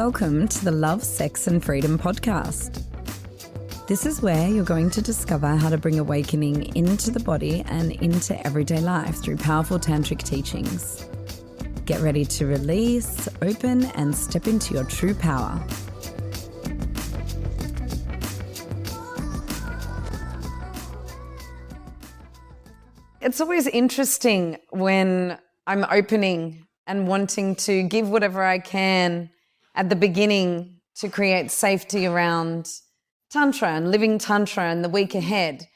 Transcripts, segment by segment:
Welcome to the Love, Sex and Freedom podcast. This is where you're going to discover how to bring awakening into the body and into everyday life through powerful tantric teachings. Get ready to release, open and step into your true power. It's always interesting when I'm opening and wanting to give whatever I can at the beginning to create safety around Tantra and living Tantra and the week ahead,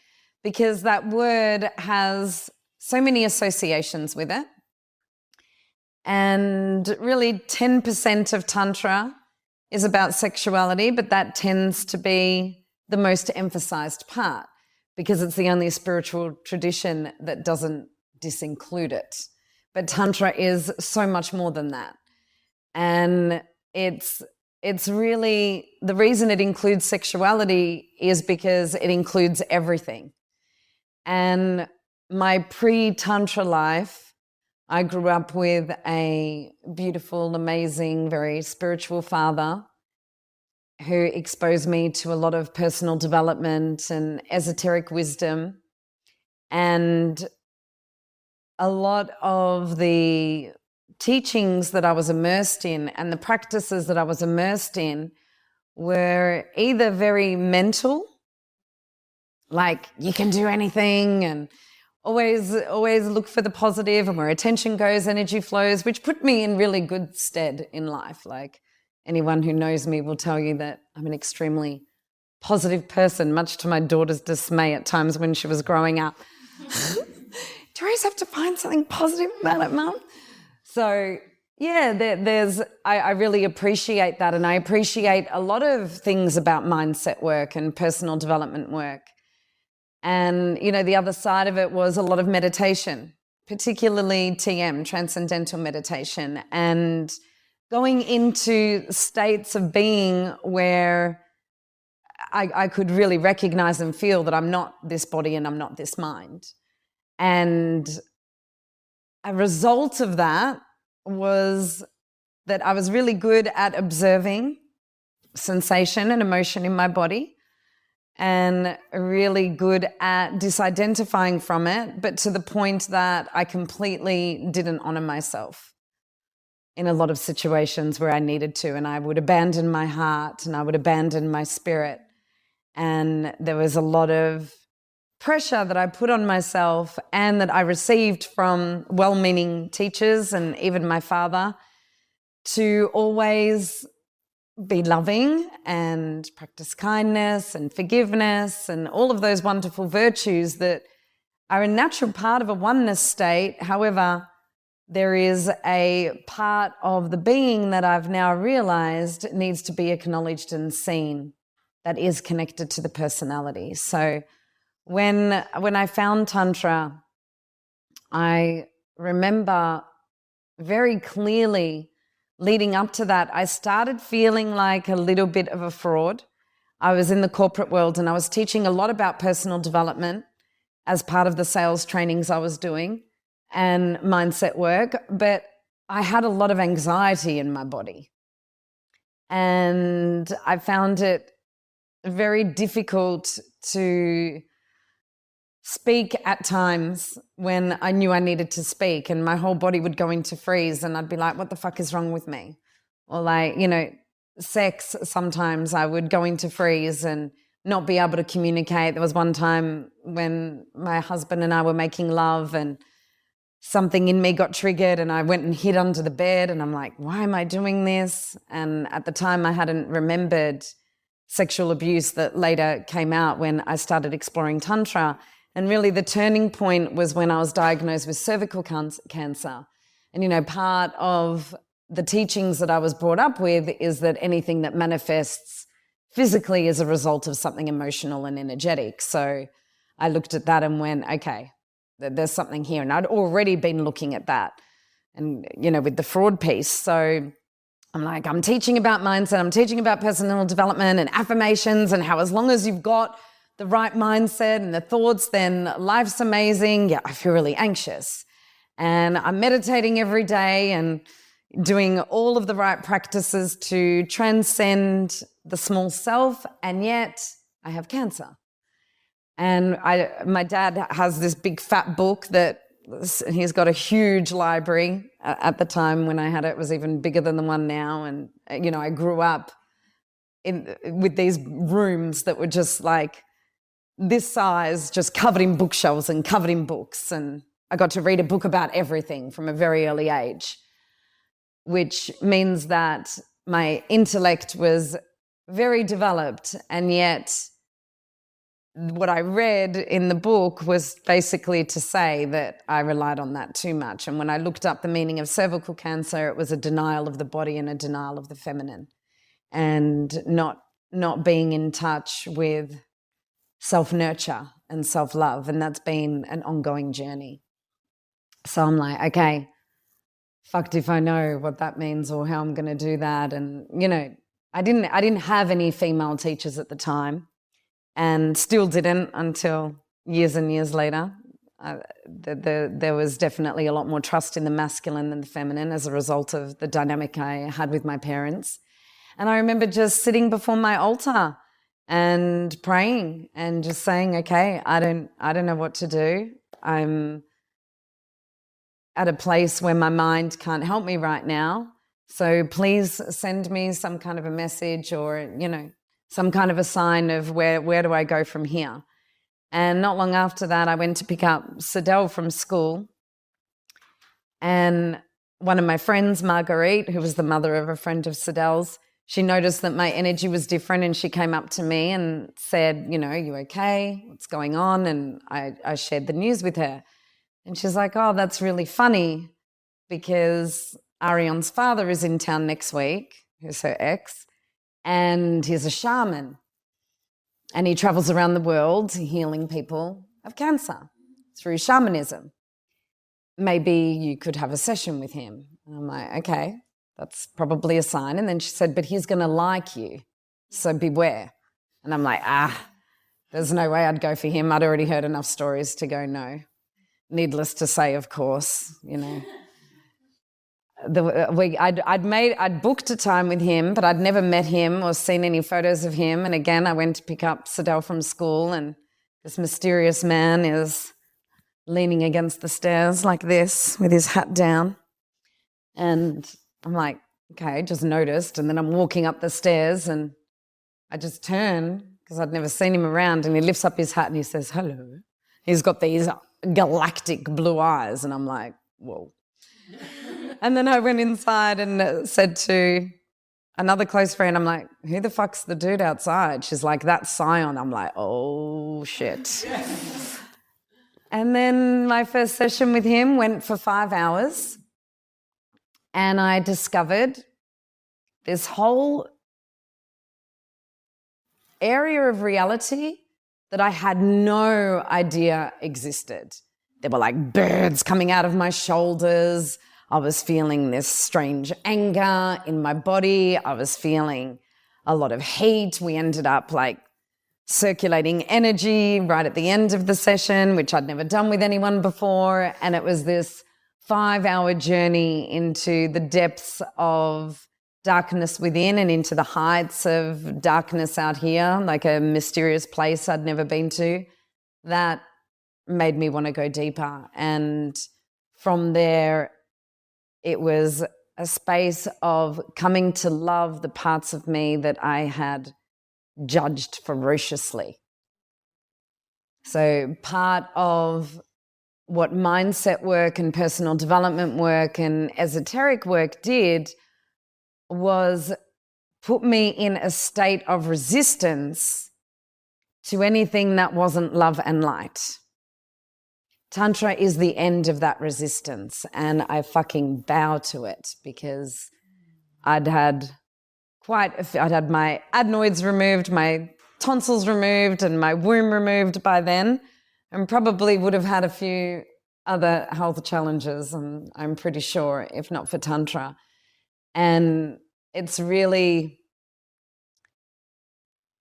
because that word has so many associations with it. And really 10% of Tantra is about sexuality, but that tends to be the most emphasized part because it's the only spiritual tradition that doesn't disinclude it. But Tantra is so much more than that. And it's really, the reason it includes sexuality is because it includes everything. And my pre-Tantra life, I grew up with a beautiful, amazing, very spiritual father who exposed me to a lot of personal development and esoteric wisdom. And a lot of the teachings that I was immersed in and the practices that I was immersed in were either very mental, like you can do anything and always look for the positive, and where attention goes, energy flows, which put me in really good stead in life. Like anyone who knows me will tell you that I'm an extremely positive person, much to my daughter's dismay at times when she was growing up. Do you always have to find something positive about it, Mum? So yeah, I really appreciate that, and I appreciate a lot of things about mindset work and personal development work. And, you know, the other side of it was a lot of meditation, particularly TM, transcendental meditation, and going into states of being where I could really recognize and feel that I'm not this body and I'm not this mind. And a result of that was that I was really good at observing sensation and emotion in my body, and really good at disidentifying from it, but to the point that I completely didn't honor myself in a lot of situations where I needed to, and I would abandon my heart and I would abandon my spirit. And there was a lot of pressure that I put on myself and that I received from well-meaning teachers and even my father to always be loving and practice kindness and forgiveness and all of those wonderful virtues that are a natural part of a oneness state. However, there is a part of the being that I've now realized needs to be acknowledged and seen that is connected to the personality. So when I found Tantra, I remember very clearly leading up to that, I started feeling like a little bit of a fraud. I was in the corporate world and I was teaching a lot about personal development as part of the sales trainings I was doing and mindset work, but I had a lot of anxiety in my body. And I found it very difficult to speak at times when I knew I needed to speak, and my whole body would go into freeze and I'd be like, what the fuck is wrong with me? Or like, you know, sex, sometimes I would go into freeze and not be able to communicate. There was one time when my husband and I were making love and something in me got triggered and I went and hid under the bed, and I'm like, why am I doing this? And at the time I hadn't remembered sexual abuse that later came out when I started exploring Tantra. And really the turning point was when I was diagnosed with cervical cancer. And, you know, part of the teachings that I was brought up with is that anything that manifests physically is a result of something emotional and energetic. So I looked at that and went, okay, there's something here. And I'd already been looking at that and, you know, with the fraud piece. So I'm like, I'm teaching about mindset, I'm teaching about personal development and affirmations, and how as long as you've got the right mindset and the thoughts, then life's amazing. Yeah, I feel really anxious. And I'm meditating every day, and doing all of the right practices to transcend the small self, and yet I have cancer. And my dad has this big fat book that he's got a huge library. At the time when I had it, it was even bigger than the one now. And, you know, I grew up with these rooms that were just like this size, just covered in bookshelves and covered in books. And I got to read a book about everything from a very early age, which means that my intellect was very developed, and yet what I read in the book was basically to say that I relied on that too much. And when I looked up the meaning of cervical cancer, it was a denial of the body and a denial of the feminine, and not being in touch with self-nurture and self-love. And that's been an ongoing journey. So I'm like, okay, fucked if I know what that means or how I'm going to do that. And, you know, I didn't have any female teachers at the time, and still didn't until years and years later. There was definitely a lot more trust in the masculine than the feminine as a result of the dynamic I had with my parents. And I remember just sitting before my altar and praying and just saying, okay, I don't know what to do. I'm at a place where my mind can't help me right now. So please send me some kind of a message, or, you know, some kind of a sign of where do I go from here. And not long after that, I went to pick up Sadell from school. And one of my friends, Marguerite, who was the mother of a friend of Sadell's, she noticed that my energy was different, and she came up to me and said, you know, you okay? What's going on? And I shared the news with her. And she's like, oh, that's really funny, because Arion's father is in town next week, who's her ex, and he's a shaman. And he travels around the world healing people of cancer through shamanism. Maybe you could have a session with him. And I'm like, okay, that's probably a sign. And then she said, but he's going to like you, so beware. And I'm like, there's no way I'd go for him. I'd already heard enough stories to go no. Needless to say, of course, you know. I'd booked a time with him, but I'd never met him or seen any photos of him. And again, I went to pick up Sadell from school, and this mysterious man is leaning against the stairs like this with his hat down. And I'm like, okay, just noticed. And then I'm walking up the stairs, and I just turn because I'd never seen him around, and he lifts up his hat and he says, hello. He's got these galactic blue eyes, and I'm like, whoa. And then I went inside and said to another close friend, I'm like, who the fuck's the dude outside? She's like, that's Sion. I'm like, oh, shit. And then my first session with him went for 5 hours, and I discovered this whole area of reality that I had no idea existed. There were like birds coming out of my shoulders. I was feeling this strange anger in my body. I was feeling a lot of heat. We ended up like circulating energy right at the end of the session, which I'd never done with anyone before. And it was this 5-hour journey into the depths of darkness within and into the heights of darkness out here, like a mysterious place I'd never been to. That made me want to go deeper. And from there, it was a space of coming to love the parts of me that I had judged ferociously. So part of what mindset work and personal development work and esoteric work did was put me in a state of resistance to anything that wasn't love and light. Tantra is the end of that resistance, and I fucking bow to it, because I'd had my adenoids removed, my tonsils removed, and my womb removed by then, and probably would have had a few other health challenges, and I'm pretty sure, if not for Tantra. And it's really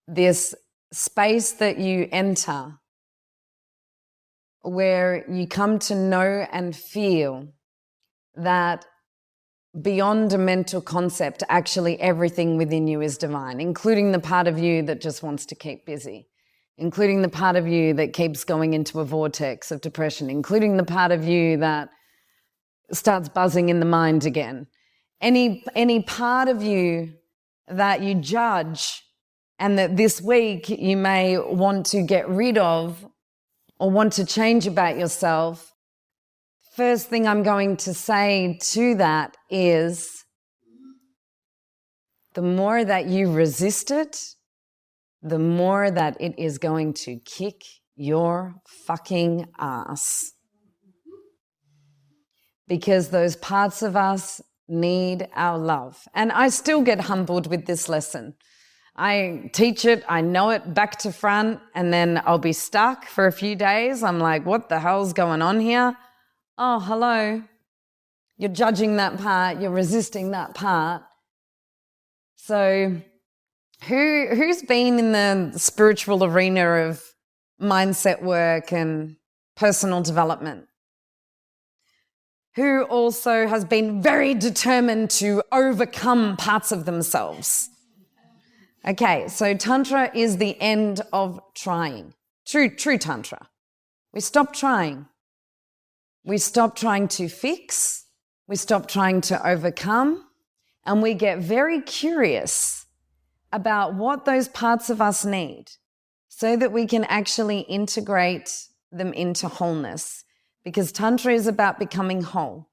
this space that you enter where you come to know and feel that beyond a mental concept, actually everything within you is divine, including the part of you that just wants to keep busy, including the part of you that keeps going into a vortex of depression, including the part of you that starts buzzing in the mind again. Any part of you that you judge and that this week you may want to get rid of or want to change about yourself, first thing I'm going to say to that is the more that you resist it, the more that it is going to kick your fucking ass. Because those parts of us need our love. And I still get humbled with this lesson. I teach it, I know it back to front, and then I'll be stuck for a few days. I'm like, what the hell's going on here? Oh, hello. You're judging that part, you're resisting that part. So who's been in the spiritual arena of mindset work and personal development? Who also has been very determined to overcome parts of themselves? Okay, so Tantra is the end of trying. True Tantra. We stop trying. We stop trying to fix. We stop trying to overcome. And we get very curious about what those parts of us need so that we can actually integrate them into wholeness. Because Tantra is about becoming whole.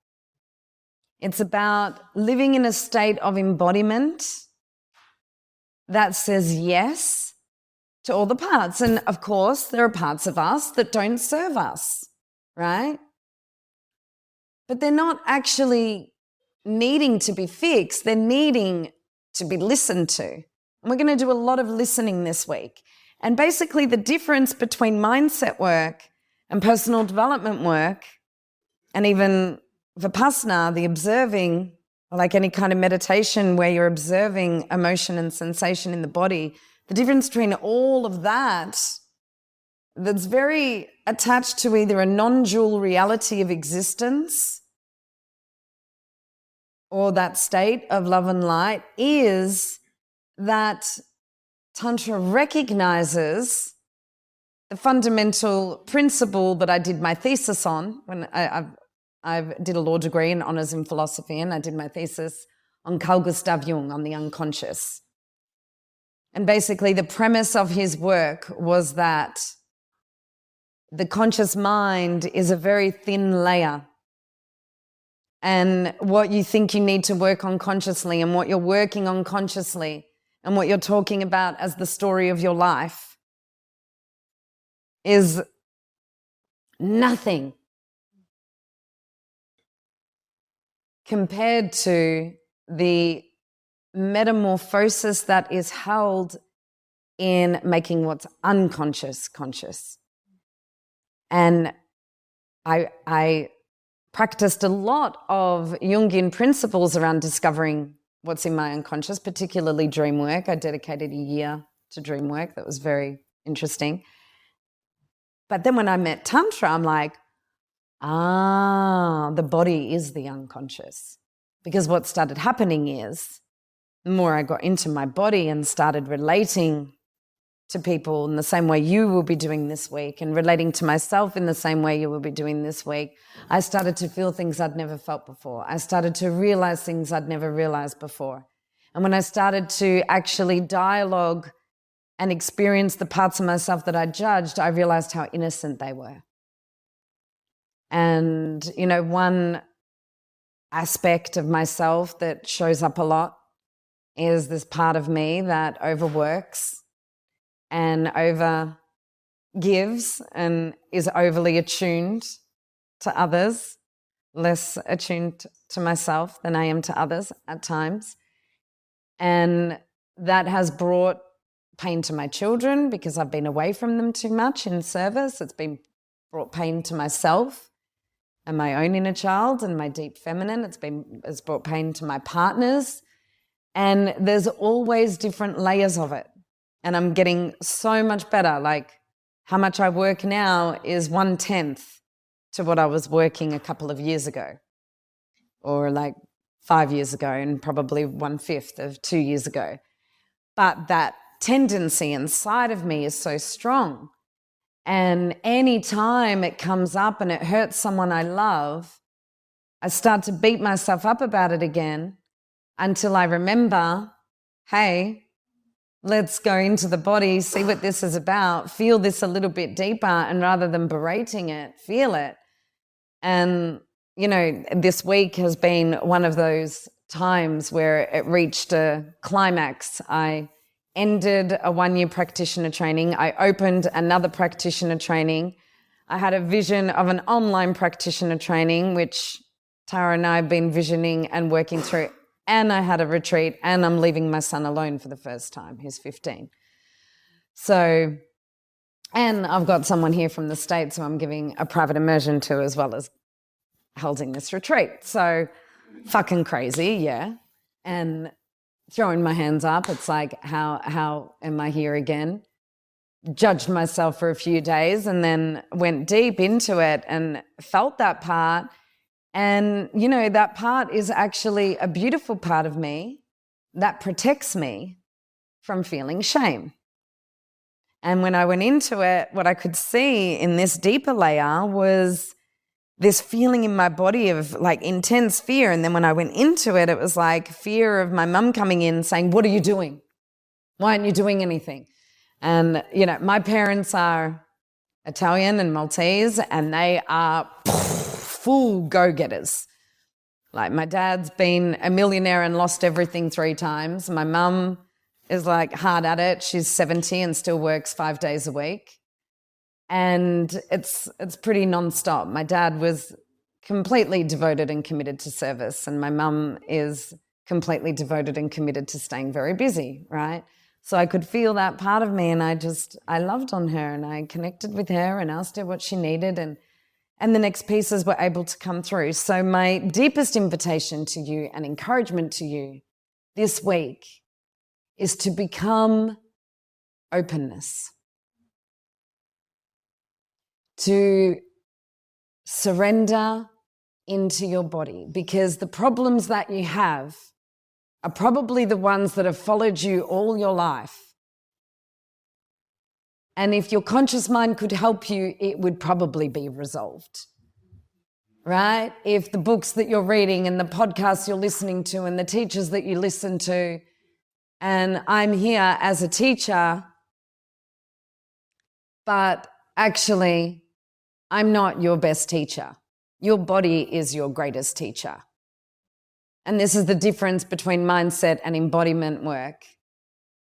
It's about living in a state of embodiment that says yes to all the parts. And of course, there are parts of us that don't serve us, right? But they're not actually needing to be fixed. They're needing to be listened to. And we're going to do a lot of listening this week. And basically the difference between mindset work and personal development work, and even Vipassana, the observing, like any kind of meditation where you're observing emotion and sensation in the body, the difference between all of that that's very attached to either a non-dual reality of existence or that state of love and light is that Tantra recognizes the fundamental principle that I did my thesis on when I did a law degree and honors in philosophy, and I did my thesis on Carl Gustav Jung, on the unconscious. And basically the premise of his work was that the conscious mind is a very thin layer. And what you think you need to work on consciously and what you're working on consciously and what you're talking about as the story of your life is nothing compared to the metamorphosis that is held in making what's unconscious conscious. And I practiced a lot of Jungian principles around discovering what's in my unconscious, particularly dream work. I dedicated a year to dream work. That was very interesting. But then when I met Tantra, I'm like, the body is the unconscious. Because what started happening is the more I got into my body and started relating to people in the same way you will be doing this week and relating to myself in the same way you will be doing this week, I started to feel things I'd never felt before. I started to realize things I'd never realized before. And when I started to actually dialogue and experience the parts of myself that I judged, I realized how innocent they were. And, you know, one aspect of myself that shows up a lot is this part of me that overworks and over gives and is overly attuned to others, less attuned to myself than I am to others at times. And that has brought pain to my children because I've been away from them too much in service. It's been brought pain to myself and my own inner child and my deep feminine. It's brought pain to my partners. And there's always different layers of it. And I'm getting so much better. Like how much I work now is 1/10 to what I was working a couple of years ago, or like 5 years ago and probably 1/5 of 2 years ago. But that tendency inside of me is so strong. And any time it comes up and it hurts someone I love, I start to beat myself up about it again until I remember, hey, let's go into the body, see what this is about, feel this a little bit deeper, and rather than berating it, feel it. And, you know, this week has been one of those times where it reached a climax. I ended a 1-year practitioner training. I opened another practitioner training. I had a vision of an online practitioner training, which Tara and I have been visioning and working through. And I had a retreat, and I'm leaving my son alone for the first time. He's 15. So, and I've got someone here from the States who I'm giving a private immersion to, as well as holding this retreat. So fucking crazy, yeah. And throwing my hands up, it's like, how am I here again? Judged myself for a few days and then went deep into it and felt that part. And, you know, that part is actually a beautiful part of me that protects me from feeling shame. And when I went into it, what I could see in this deeper layer was this feeling in my body of like intense fear. And then when I went into it, it was like fear of my mum coming in saying, what are you doing? Why aren't you doing anything? And, you know, my parents are Italian and Maltese, and they are full go-getters. Like my dad's been a millionaire and lost everything 3 times. My mum is like hard at it. She's 70 and still works 5 days a week. And it's pretty nonstop. My dad was completely devoted and committed to service, and my mum is completely devoted and committed to staying very busy, right? So I could feel that part of me, and I loved on her, and I connected with her and asked her what she needed, and the next pieces were able to come through. So my deepest invitation to you and encouragement to you this week is to become openness, to surrender into your body, because the problems that you have are probably the ones that have followed you all your life. And if your conscious mind could help you, it would probably be resolved, right? If the books that you're reading and the podcasts you're listening to and the teachers that you listen to, and I'm here as a teacher, but actually I'm not your best teacher. Your body is your greatest teacher. And this is the difference between mindset and embodiment work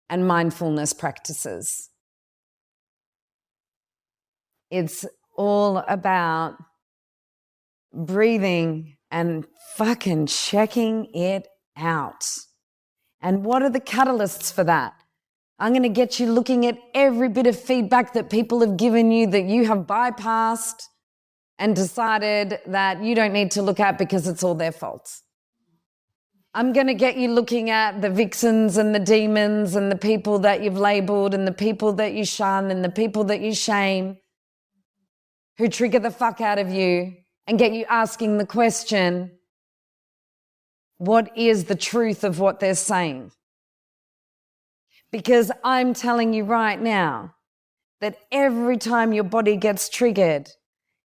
and mindfulness practices. It's all about breathing and fucking checking it out. And what are the catalysts for that? I'm going to get you looking at every bit of feedback that people have given you that you have bypassed and decided that you don't need to look at because it's all their fault. I'm going to get you looking at the vixens and the demons and the people that you've labeled and the people that you shun and the people that you shame, who trigger the fuck out of you, and get you asking the question, what is the truth of what they're saying? Because I'm telling you right now that every time your body gets triggered,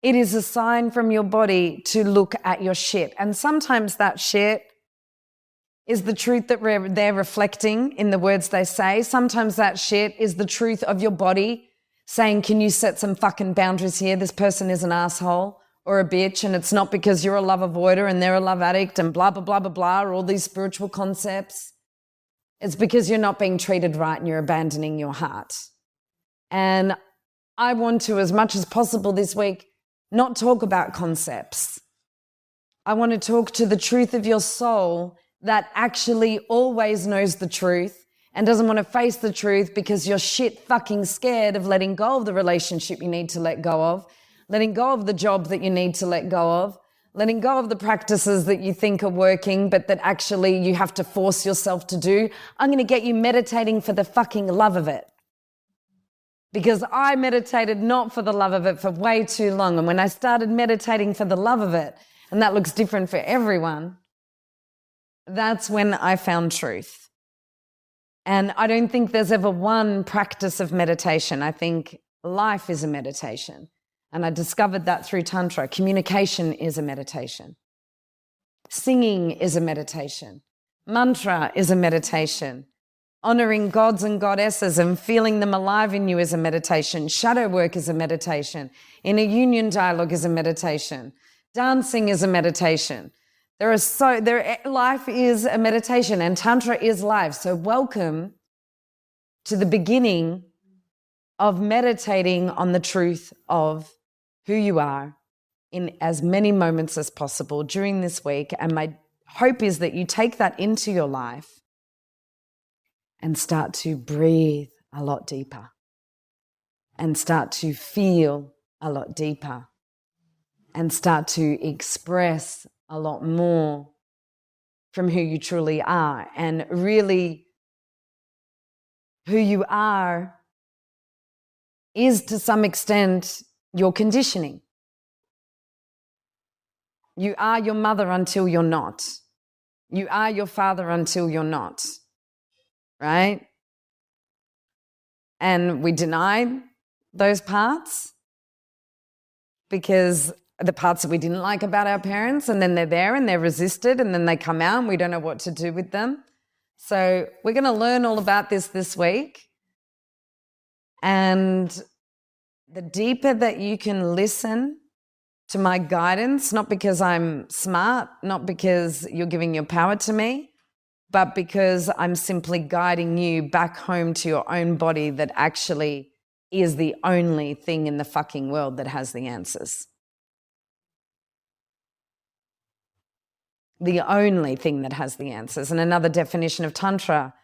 it is a sign from your body to look at your shit. And sometimes that shit is the truth that they're reflecting in the words they say. Sometimes that shit is the truth of your body saying, can you set some fucking boundaries here? This person is an asshole or a bitch, and it's not because you're a love avoider and they're a love addict and blah, blah, blah, blah, blah, or all these spiritual concepts. It's because you're not being treated right and you're abandoning your heart. And I want to, as much as possible this week, not talk about concepts. I want to talk to the truth of your soul that actually always knows the truth and doesn't want to face the truth because you're shit fucking scared of letting go of the relationship you need to let go of, letting go of the job that you need to let go of, letting go of the practices that you think are working but that actually you have to force yourself to do. I'm going to get you meditating for the fucking love of it. Because I meditated not for the love of it for way too long. And when I started meditating for the love of it, and that looks different for everyone, that's when I found truth. And I don't think there's ever one practice of meditation. I think life is a meditation. And I discovered that through Tantra. Communication is a meditation. Singing is a meditation. Mantra is a meditation. Honoring gods and goddesses and feeling them alive in you is a meditation. Shadow work is a meditation. Inner union dialogue is a meditation. Dancing is a meditation. Life is a meditation and Tantra is life. So welcome to the beginning of meditating on the truth of who you are in as many moments as possible during this week. And my hope is that you take that into your life and start to breathe a lot deeper and start to feel a lot deeper and start to express a lot more from who you truly are. And really, who you are is to some extent your conditioning. You are your mother until you're not. You are your father until you're not. Right? And we deny those parts because the parts that we didn't like about our parents, and then they're there and they're resisted and then they come out and we don't know what to do with them. So we're going to learn all about this week. And the deeper that you can listen to my guidance, not because I'm smart, not because you're giving your power to me, but because I'm simply guiding you back home to your own body that actually is the only thing in the fucking world that has the answers. The only thing that has the answers. And another definition of Tantra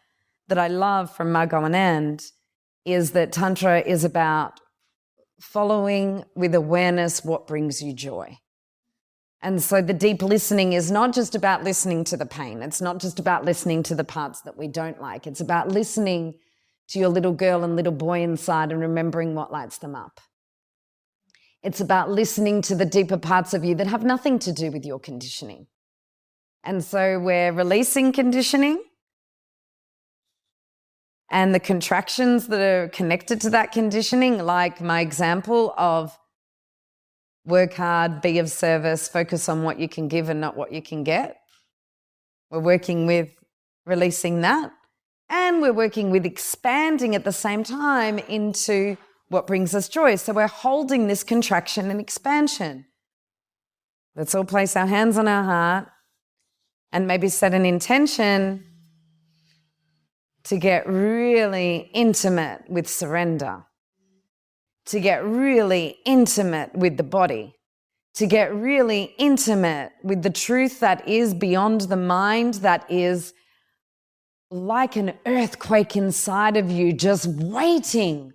that I love from Margot Anand is that Tantra is about following with awareness what brings you joy. And so the deep listening is not just about listening to the pain. It's not just about listening to the parts that we don't like. It's about listening to your little girl and little boy inside and remembering what lights them up. It's about listening to the deeper parts of you that have nothing to do with your conditioning. And so we're releasing conditioning and the contractions that are connected to that conditioning, like my example of work hard, be of service, focus on what you can give and not what you can get. We're working with releasing that, and we're working with expanding at the same time into what brings us joy. So we're holding this contraction and expansion. Let's all place our hands on our heart and maybe set an intention to get really intimate with surrender, to get really intimate with the body, to get really intimate with the truth that is beyond the mind, that is like an earthquake inside of you just waiting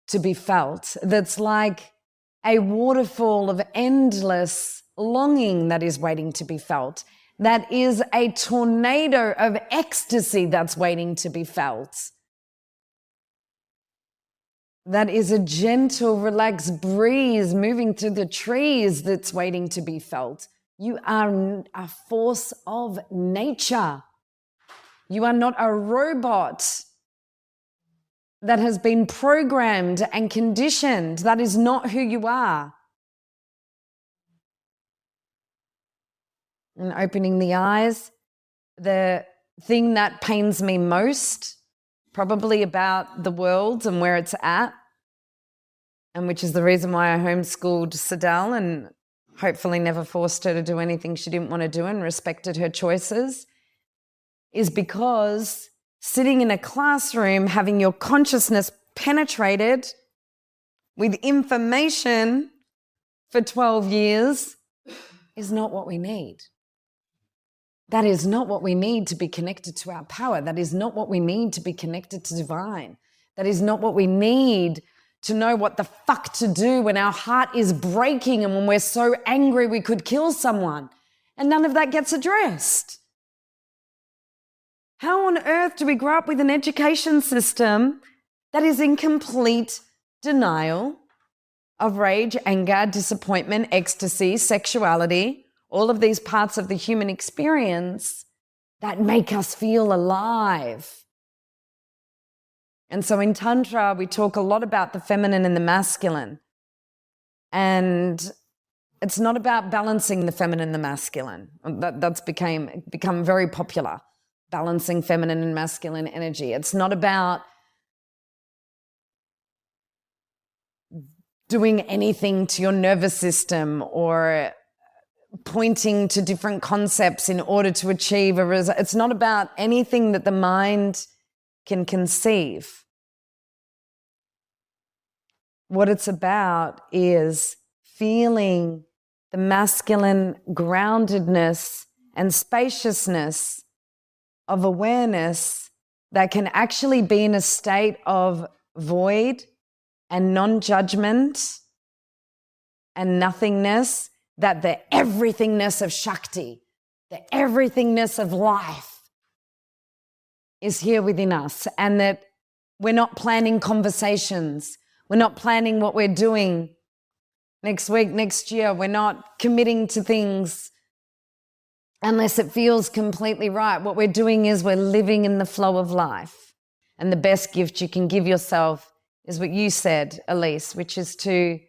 to be felt, that's like a waterfall of endless longing that is waiting to be felt, that is a tornado of ecstasy that's waiting to be felt. That is a gentle, relaxed breeze moving through the trees that's waiting to be felt. You are a force of nature. You are not a robot that has been programmed and conditioned. That is not who you are. And opening the eyes, the thing that pains me most probably about the world and where it's at, and which is the reason why I homeschooled Sadal and hopefully never forced her to do anything she didn't want to do and respected her choices, is because sitting in a classroom having your consciousness penetrated with information for 12 years is not what we need. That is not what we need to be connected to our power. That is not what we need to be connected to divine. That is not what we need to know what the fuck to do when our heart is breaking and when we're so angry we could kill someone. And none of that gets addressed. How on earth do we grow up with an education system that is in complete denial of rage, anger, disappointment, ecstasy, sexuality, all of these parts of the human experience that make us feel alive. And so in Tantra, we talk a lot about the feminine and the masculine. And it's not about balancing the feminine and the masculine. That's become very popular, balancing feminine and masculine energy. It's not about doing anything to your nervous system or pointing to different concepts in order to achieve a result. It's not about anything that the mind can conceive. What it's about is feeling the masculine groundedness and spaciousness of awareness that can actually be in a state of void and non-judgment and nothingness, that the everythingness of Shakti, the everythingness of life is here within us, and that we're not planning conversations. We're not planning what we're doing next week, next year. We're not committing to things unless it feels completely right. What we're doing is we're living in the flow of life. And the best gift you can give yourself is what you said, Elise, which is to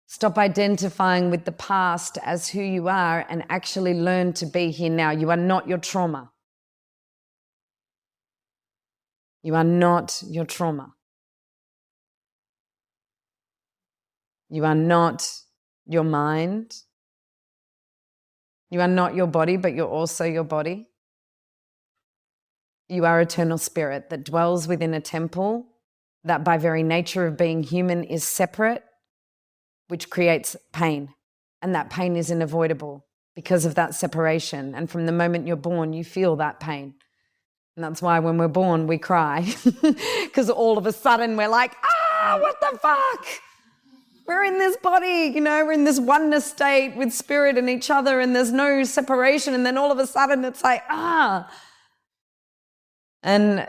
stop identifying with the past as who you are and actually learn to be here now. You are not your trauma. You are not your trauma. You are not your mind. You are not your body, but you're also your body. You are eternal spirit that dwells within a temple that by very nature of being human is separate, which creates pain. And that pain is unavoidable because of that separation. And from the moment you're born, you feel that pain. And that's why when we're born, we cry. Because all of a sudden we're like, what the fuck? We're in this body, we're in this oneness state with spirit and each other, and there's no separation. And then all of a sudden it's like, And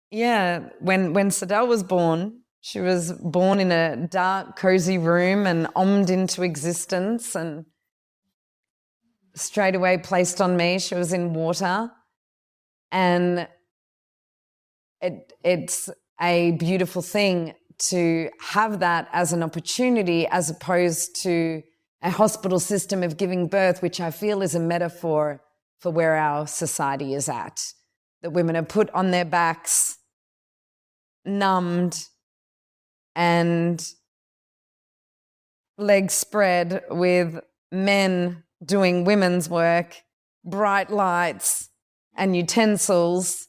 yeah, when Sadell was born, she was born in a dark, cozy room and ommed into existence and straight away placed on me. She was in water. And it's a beautiful thing to have that as an opportunity as opposed to a hospital system of giving birth, which I feel is a metaphor for where our society is at. That women are put on their backs, numbed, and legs spread with men doing women's work, bright lights and utensils.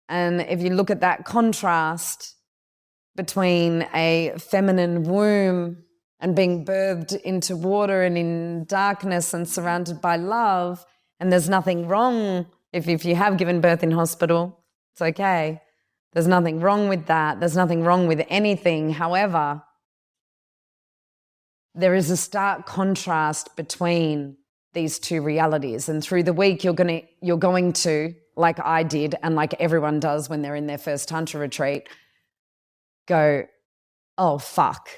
And if you look at that contrast between a feminine womb and being birthed into water and in darkness and surrounded by love, and there's nothing wrong if you have given birth in hospital, it's okay. There's nothing wrong with that. There's nothing wrong with anything. However, there is a stark contrast between these two realities. And through the week, you're going to, like I did and like everyone does when they're in their first Tantra retreat, go, oh, fuck.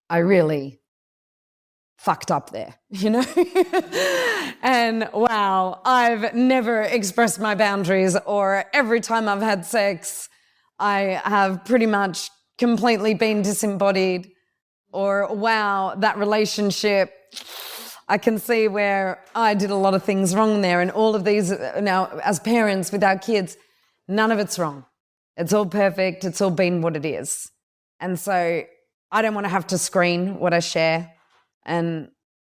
I really fucked up there, And wow, I've never expressed my boundaries, or every time I've had sex, I have pretty much completely been disembodied, or wow, that relationship, I can see where I did a lot of things wrong there. And all of these, now as parents with our kids, none of it's wrong. It's all perfect. It's all been what it is. And so I don't want to have to screen what I share. And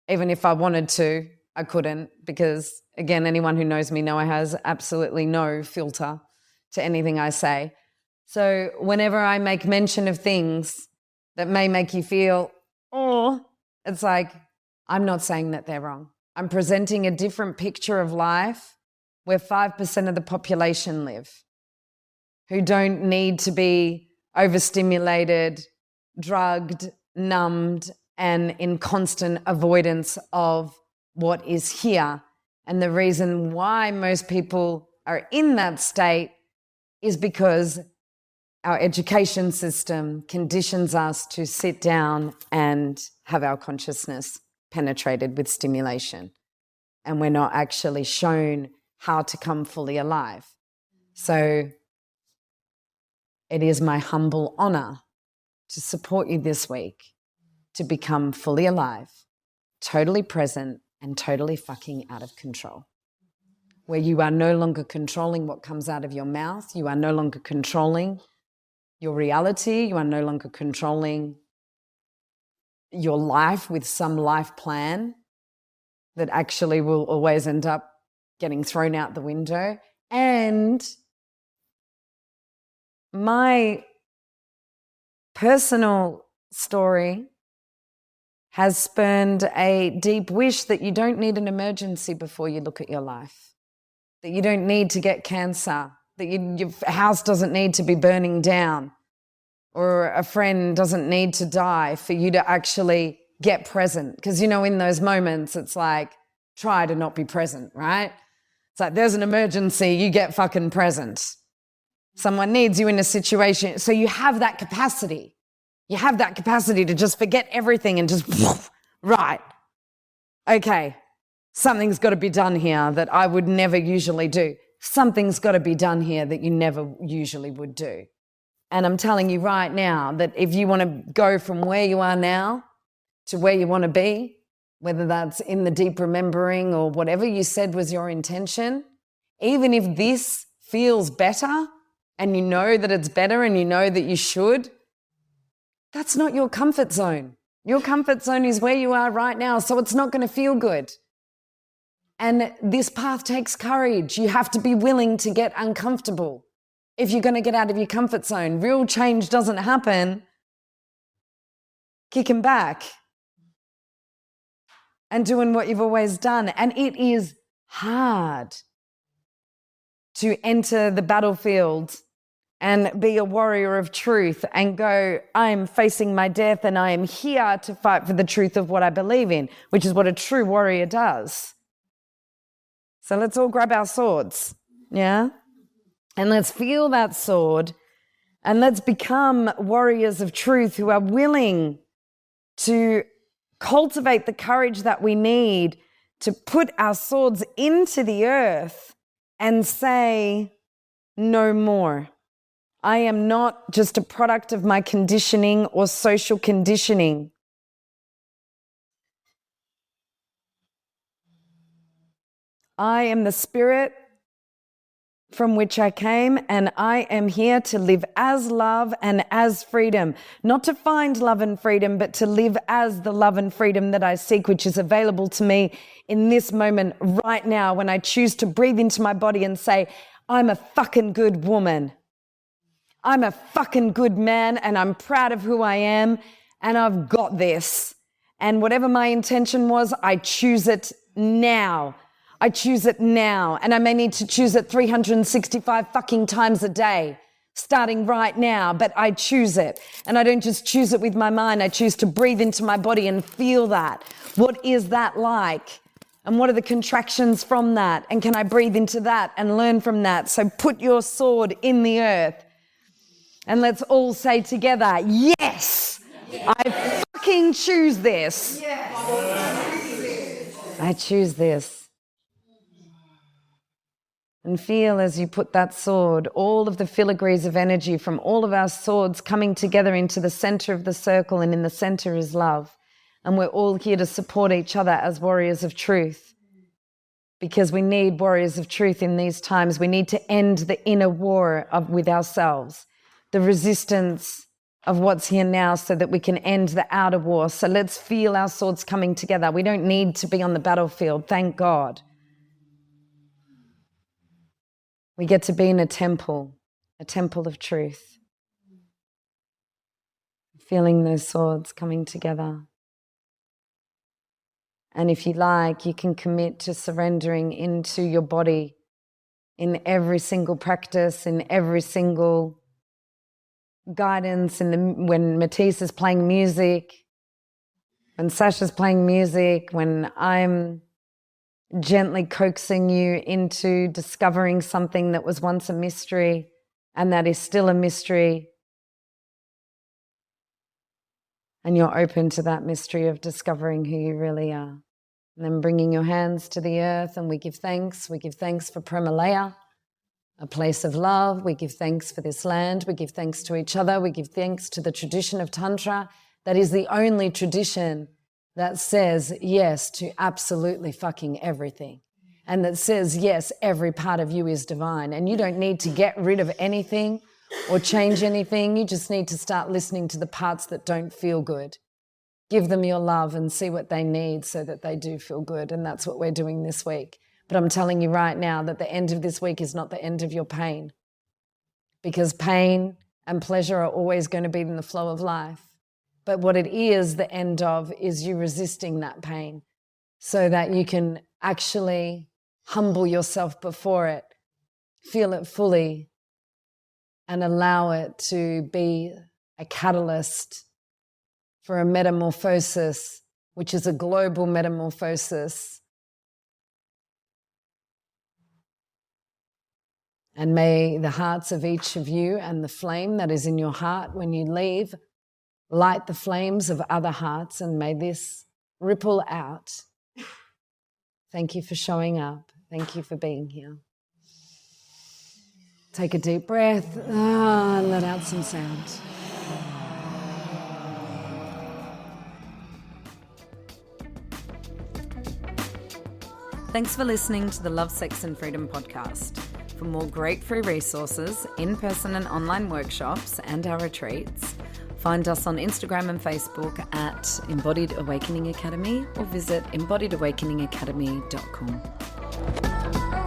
even if I wanted to, I couldn't, because again, anyone who knows me know I has absolutely no filter to anything I say. So whenever I make mention of things that may make you feel, it's like, I'm not saying that they're wrong. I'm presenting a different picture of life where 5% of the population live, who don't need to be overstimulated, drugged, numbed, and in constant avoidance of what is here. And the reason why most people are in that state is because our education system conditions us to sit down and have our consciousness penetrated with stimulation. And we're not actually shown how to come fully alive. So it is my humble honor to support you this week to become fully alive, totally present, and totally fucking out of control. Where you are no longer controlling what comes out of your mouth. You are no longer controlling your reality. You are no longer controlling your life with some life plan that actually will always end up getting thrown out the window. And my personal story has spurned a deep wish that you don't need an emergency before you look at your life, that you don't need to get cancer, that your house doesn't need to be burning down, or a friend doesn't need to die for you to actually get present. Because, you know, in those moments, it's like, try to not be present, right? It's like, there's an emergency, you get fucking present. Someone needs you in a situation. So you have that capacity. You have that capacity to just forget everything and just, right, okay, something's got to be done here that I would never usually do. Something's got to be done here that you never usually would do. And I'm telling you right now that if you want to go from where you are now to where you want to be, whether that's in the deep remembering or whatever you said was your intention, even if this feels better and you know that it's better and you know that you should, that's not your comfort zone. Your comfort zone is where you are right now, so it's not going to feel good. And this path takes courage. You have to be willing to get uncomfortable if you're going to get out of your comfort zone. Real change doesn't happen kicking back and doing what you've always done. And it is hard to enter the battlefield and be a warrior of truth and go, I'm facing my death and I am here to fight for the truth of what I believe in, which is what a true warrior does. So let's all grab our swords, yeah? And let's feel that sword and let's become warriors of truth who are willing to cultivate the courage that we need to put our swords into the earth and say, no more. I am not just a product of my conditioning or social conditioning. I am the spirit from which I came, and I am here to live as love and as freedom. Not to find love and freedom, but to live as the love and freedom that I seek, which is available to me in this moment right now when I choose to breathe into my body and say, I'm a fucking good woman. I'm a fucking good man and I'm proud of who I am and I've got this. And whatever my intention was, I choose it now. I choose it now. And I may need to choose it 365 fucking times a day, starting right now, but I choose it. And I don't just choose it with my mind. I choose to breathe into my body and feel that. What is that like? And what are the contractions from that? And can I breathe into that and learn from that? So put your sword in the earth. And let's all say together, yes, I fucking choose this. Yes. I choose this. And feel as you put that sword, all of the filigrees of energy from all of our swords coming together into the center of the circle, and in the center is love. And we're all here to support each other as warriors of truth. Because we need warriors of truth in these times. We need to end the inner war with ourselves. The resistance of what's here now so that we can end the outer war. So let's feel our swords coming together. We don't need to be on the battlefield, thank God. We get to be in a temple of truth. Feeling those swords coming together. And if you like, you can commit to surrendering into your body in every single practice, in every single guidance, when Matisse is playing music, when Sasha's playing music, when I'm gently coaxing you into discovering something that was once a mystery and that is still a mystery, and you're open to that mystery of discovering who you really are. And then bringing your hands to the earth, and we give thanks. We give thanks for Premalaya, a place of love. We give thanks for this land. We give thanks to each other. We give thanks to the tradition of Tantra. That is the only tradition that says yes to absolutely fucking everything. And that says, yes, every part of you is divine. And you don't need to get rid of anything or change anything. You just need to start listening to the parts that don't feel good. Give them your love and see what they need so that they do feel good. And that's what we're doing this week. But I'm telling you right now that the end of this week is not the end of your pain, because pain and pleasure are always going to be in the flow of life. But what it is, the end of, is you resisting that pain so that you can actually humble yourself before it, feel it fully, and allow it to be a catalyst for a metamorphosis, which is a global metamorphosis. And may the hearts of each of you and the flame that is in your heart when you leave light the flames of other hearts, and may this ripple out. Thank you for showing up. Thank you for being here. Take a deep breath and let out some sound. Thanks for listening to the Love, Sex and Freedom podcast. For more great free resources, in-person and online workshops, and our retreats, find us on Instagram and Facebook at Embodied Awakening Academy, or visit embodiedawakeningacademy.com.